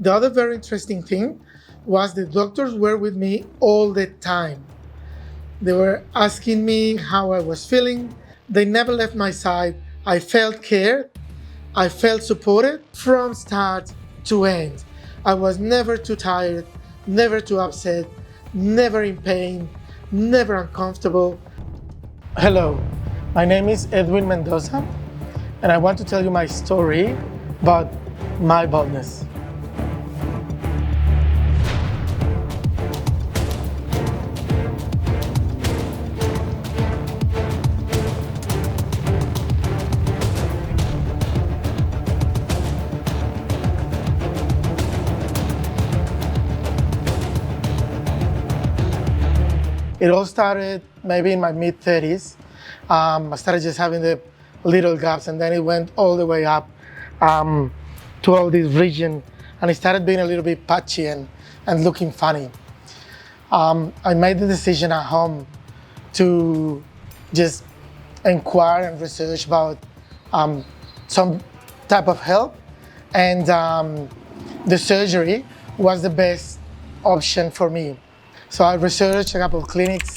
The other very interesting thing was the doctors were with me all the time. They were asking me how I was feeling. They never left my side. I felt cared. I felt supported from start to end. I was never too tired, never too upset, never in pain, never uncomfortable. Hello, my name is Edwin Mendoza, and I want to tell you my story about my baldness. It all started maybe in my mid-30s. I started just having the little gaps, and then it went all the way up to all this region, and it started being a little bit patchy and looking funny. I made the decision at home to just inquire and research about some type of help, and the surgery was the best option for me. So I researched a couple of clinics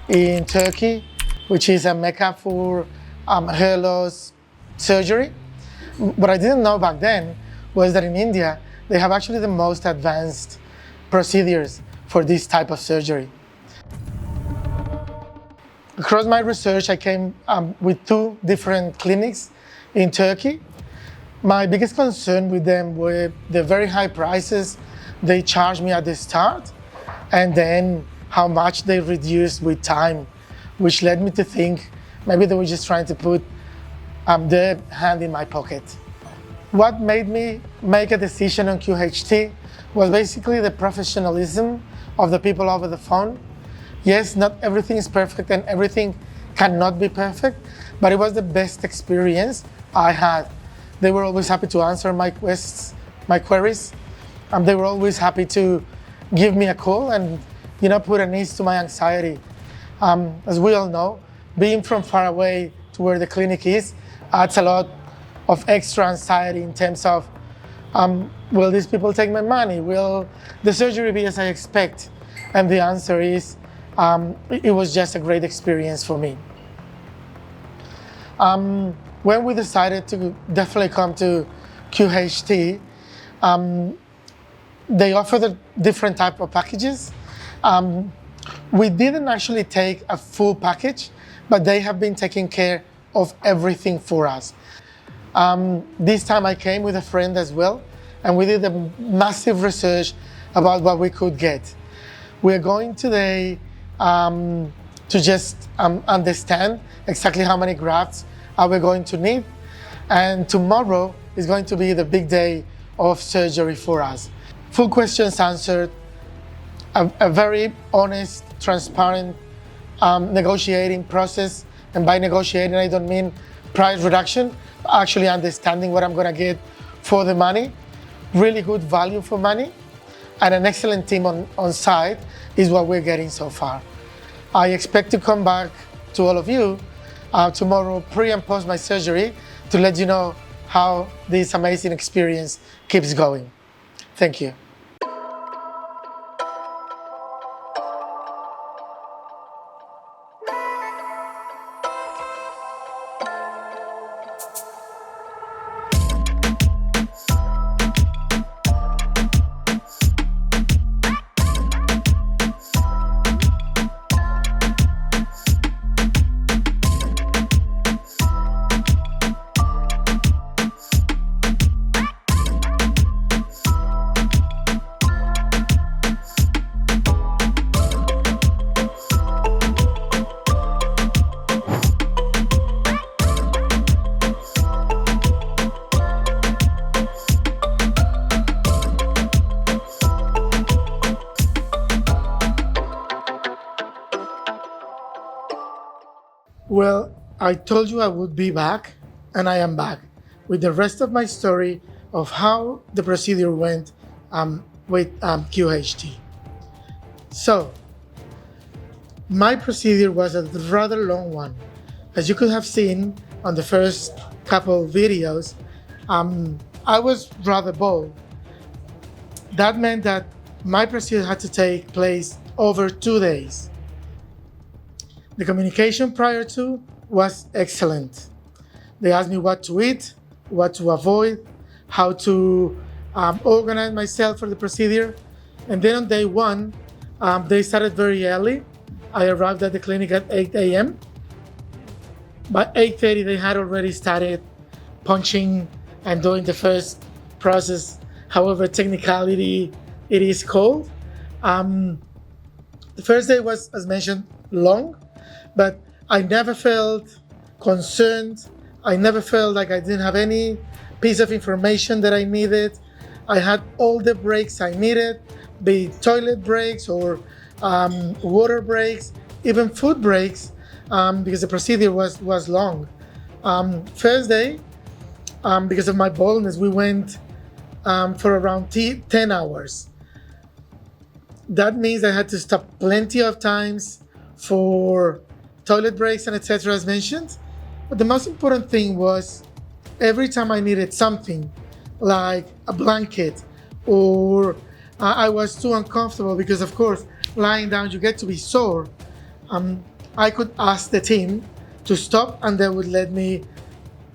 in Turkey, which is a mecca for hair loss surgery. What I didn't know back then was that in India, they have actually the most advanced procedures for this type of surgery. Across my research, I came with 2 different clinics in Turkey. My biggest concern with them were the very high prices they charged me at the start, and then how much they reduced with time, which led me to think maybe they were just trying to put their hand in my pocket. What made me make a decision on QHT was basically the professionalism of the people over the phone. Yes, not everything is perfect and everything cannot be perfect, but it was the best experience I had. They were always happy to answer my queries. They were always happy to give me a call and put an ease to my anxiety. As we all know, being from far away to where the clinic is adds a lot of extra anxiety in terms of, will these people take my money? Will the surgery be as I expect? And the answer is, it was just a great experience for me. When we decided to definitely come to QHT, they offer the different type of packages. We didn't actually take a full package, but they have been taking care of everything for us. This time I came with a friend as well, and we did a massive research about what we could get. We're going today to just understand exactly how many grafts are we going to need, and tomorrow is going to be the big day of surgery for us. Full questions answered, a very honest, transparent negotiating process. And by negotiating, I don't mean price reduction, but actually understanding what I'm gonna get for the money. Really good value for money, and an excellent team on site is what we're getting so far. I expect to come back to all of you tomorrow, pre and post my surgery, to let you know how this amazing experience keeps going. Thank you. Well, I told you I would be back, and I am back with the rest of my story of how the procedure went with QHT. So, my procedure was a rather long one. As you could have seen on the first couple videos, I was rather bald. That meant that my procedure had to take place over 2 days. The communication prior to was excellent. They asked me what to eat, what to avoid, how to organize myself for the procedure. And then on day one, they started very early. I arrived at the clinic at 8 a.m. By 8:30, they had already started punching and doing the first process, however technicality it is called. The first day was, as mentioned, long, but I never felt concerned. I never felt like I didn't have any piece of information that I needed. I had all the breaks I needed, be it toilet breaks or water breaks, even food breaks, because the procedure was long. First day, because of my baldness, we went for around 10 hours. That means I had to stop plenty of times for toilet breaks and etc. as mentioned. But the most important thing was every time I needed something like a blanket or I was too uncomfortable because of course lying down you get to be sore, I could ask the team to stop and they would let me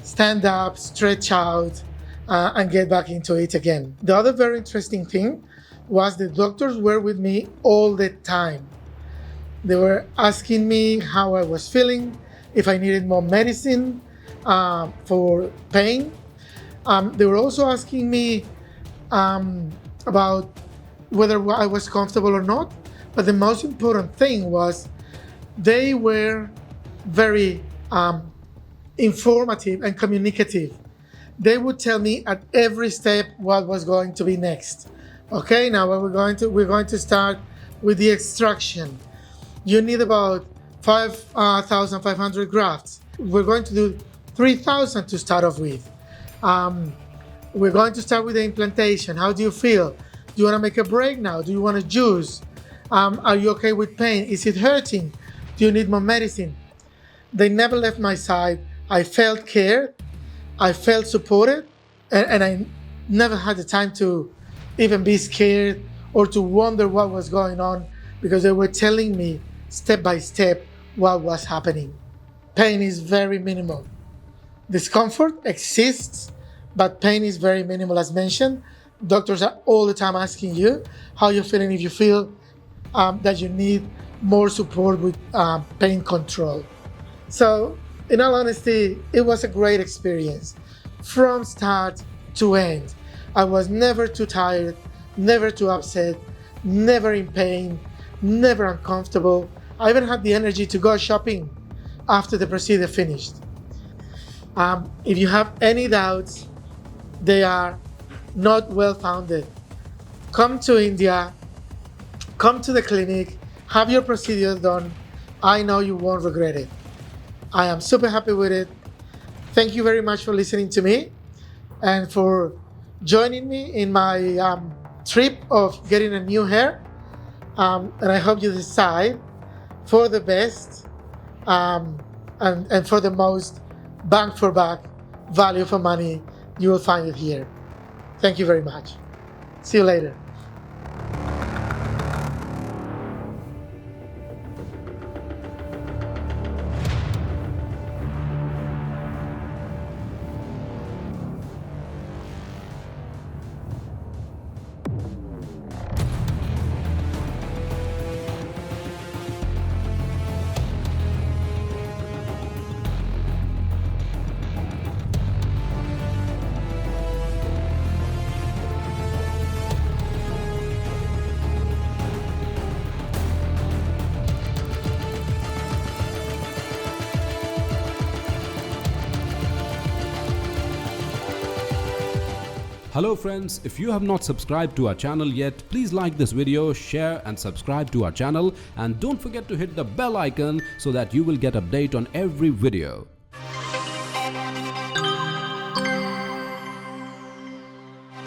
stand up, stretch out, and get back into it again. The other very interesting thing was the doctors were with me all the time. They were asking me how I was feeling, if I needed more medicine for pain. They were also asking me about whether I was comfortable or not. But the most important thing was they were very informative and communicative. They would tell me at every step what was going to be next. Okay, now we're going to start with the extraction. You need about 5,500 grafts. We're going to do 3,000 to start off with. We're going to start with the implantation. How do you feel? Do you want to make a break now? Do you want to juice? Are you okay with pain? Is it hurting? Do you need more medicine? They never left my side. I felt cared. I felt supported. And I never had the time to even be scared or to wonder what was going on because they were telling me step by step what was happening. Pain is very minimal. Discomfort exists, but pain is very minimal as mentioned. Doctors are all the time asking you how you're feeling, if you feel that you need more support with pain control. So in all honesty, it was a great experience from start to end. I was never too tired, never too upset, never in pain, never uncomfortable. I even had the energy to go shopping after the procedure finished. If you have any doubts, they are not well founded. Come to India, come to the clinic, have your procedure done. I know you won't regret it. I am super happy with it. Thank you very much for listening to me and for joining me in my trip of getting a new hair. And I hope you decide for the best and for the most bang for buck, value for money. You will find it here. Thank you very much. See you later. Hello friends, if you have not subscribed to our channel yet, please like this video, share and subscribe to our channel, and don't forget to hit the bell icon so that you will get update on every video.